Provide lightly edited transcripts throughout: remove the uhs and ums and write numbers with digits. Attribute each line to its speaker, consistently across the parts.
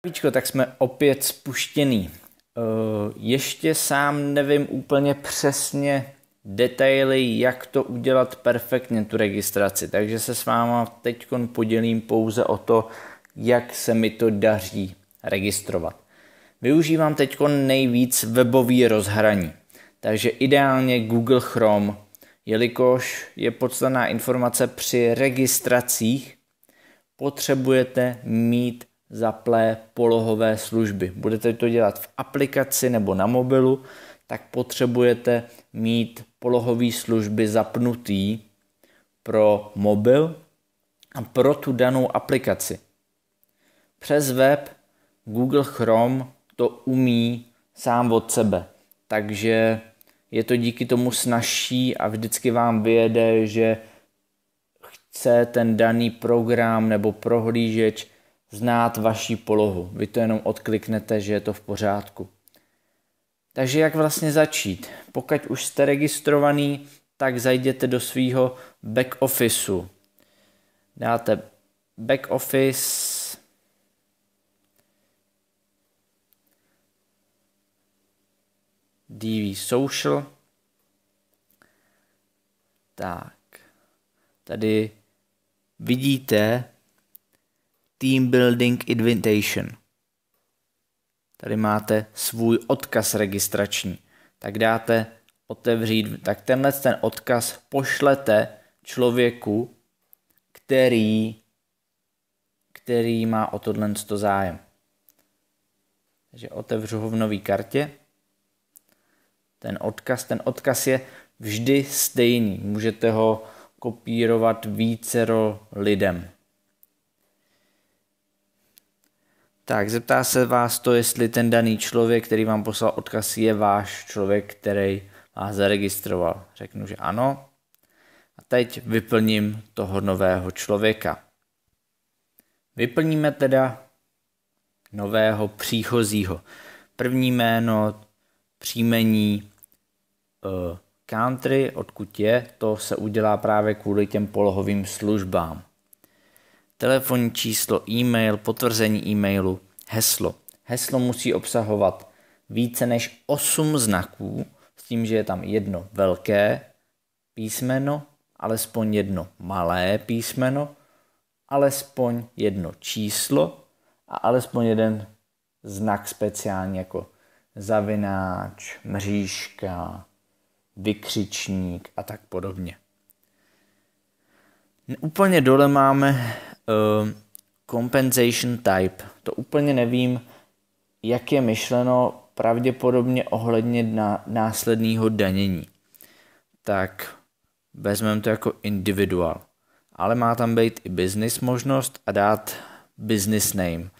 Speaker 1: Víčko, tak jsme opět spuštěný. Ještě sám nevím úplně přesně detaily, jak to udělat perfektně, tu registraci. Takže se s váma teď podělím pouze o to, jak se mi to daří registrovat. Využívám teď nejvíc webový rozhraní. Takže ideálně Google Chrome, jelikož je podstatná informace při registracích, potřebujete mít zaplé polohové služby. Budete to dělat v aplikaci nebo na mobilu, tak potřebujete mít polohové služby zapnutý pro mobil a pro tu danou aplikaci. Přes web Google Chrome to umí sám od sebe, takže je to díky tomu snazší a vždycky vám vyjede, že chce ten daný program nebo prohlížeč znát vaši polohu. Vy to jenom odkliknete, že je to v pořádku. Takže jak vlastně začít? Pokud už jste registrovaný, tak zajděte do svého back officeu. Dáte back office, DV Social. Tak, tady vidíte Team Building Invitation. Tady máte svůj odkaz registrační. Tak dáte otevřít, tak ten odkaz pošlete člověku, který má o tohle zájem. Takže otevřu ho v nové kartě. Ten odkaz je vždy stejný. Můžete ho kopírovat vícero lidem. Tak, zeptá se vás to, jestli ten daný člověk, který vám poslal odkaz, je váš člověk, který vás zaregistroval. Řeknu, že ano. A teď vyplním toho nového člověka. Vyplníme teda nového příchozího. První jméno, příjmení, country, odkud je, to se udělá právě kvůli těm polohovým službám. Telefonní číslo, e-mail, potvrzení e-mailu, heslo. Heslo musí obsahovat více než 8 znaků, s tím, že je tam jedno velké písmeno, alespoň jedno malé písmeno, alespoň jedno číslo a alespoň jeden znak speciální jako zavináč, mřížka, vykřičník a tak podobně. Úplně dole máme compensation type. To úplně nevím, jak je myšleno, pravděpodobně ohledně následného danění. Tak vezmeme to jako individual. Ale má tam být i business možnost a dát business name.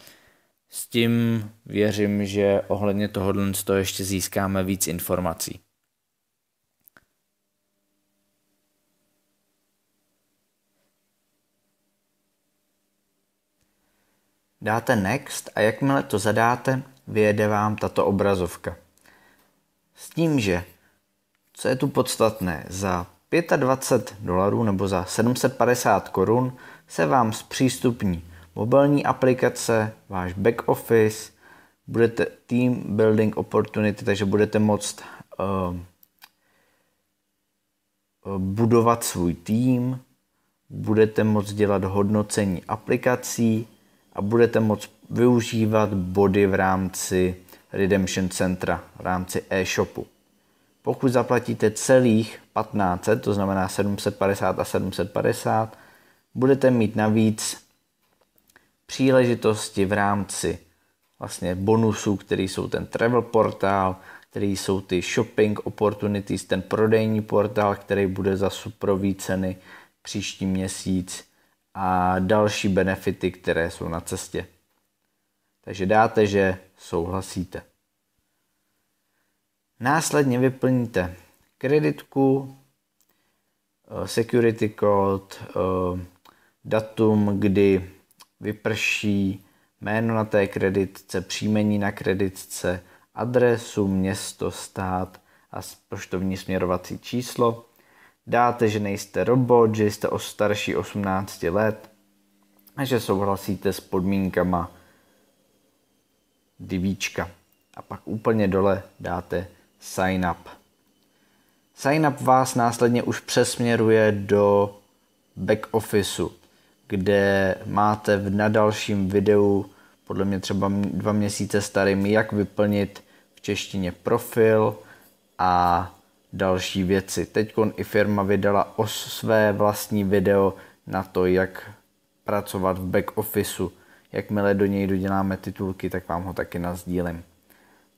Speaker 1: S tím věřím, že ohledně tohohle z toho ještě získáme víc informací. Dáte next a jakmile to zadáte, vyjede vám tato obrazovka. S tím, že co je tu podstatné, za $25 nebo za 750 korun se vám zpřístupní mobilní aplikace, váš back office, budete team building opportunity, takže budete moct budovat svůj tým, budete moct dělat hodnocení aplikací a budete moct využívat body v rámci Redemption Centra, v rámci e-shopu. Pokud zaplatíte celých 1500, to znamená 750 a 750, budete mít navíc příležitosti v rámci vlastně bonusů, který jsou ten travel portál, který jsou ty shopping opportunities, ten prodejní portál, který bude za suprový ceny příští měsíc a další benefity, které jsou na cestě. Takže dáte, že souhlasíte. Následně vyplníte kreditku, security code, datum, kdy vyprší, jméno na té kreditce, příjmení na kreditce, adresu, město, stát a poštovní směrovací číslo. Dáte, že nejste robot, že jste starší 18 let a že souhlasíte s podmínkama divíčka. A pak úplně dole dáte Sign Up. Sign Up vás následně už přesměruje do back officeu, kde máte na dalším videu, podle mě třeba 2 měsíce starým, jak vyplnit v češtině profil a další věci. Teďkon i firma vydala své vlastní video na to, jak pracovat v back officeu. Jakmile do něj doděláme titulky, tak vám ho taky nasdílím.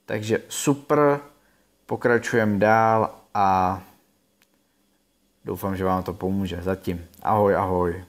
Speaker 1: Takže super, pokračujeme dál a doufám, že vám to pomůže. Zatím. Ahoj, ahoj.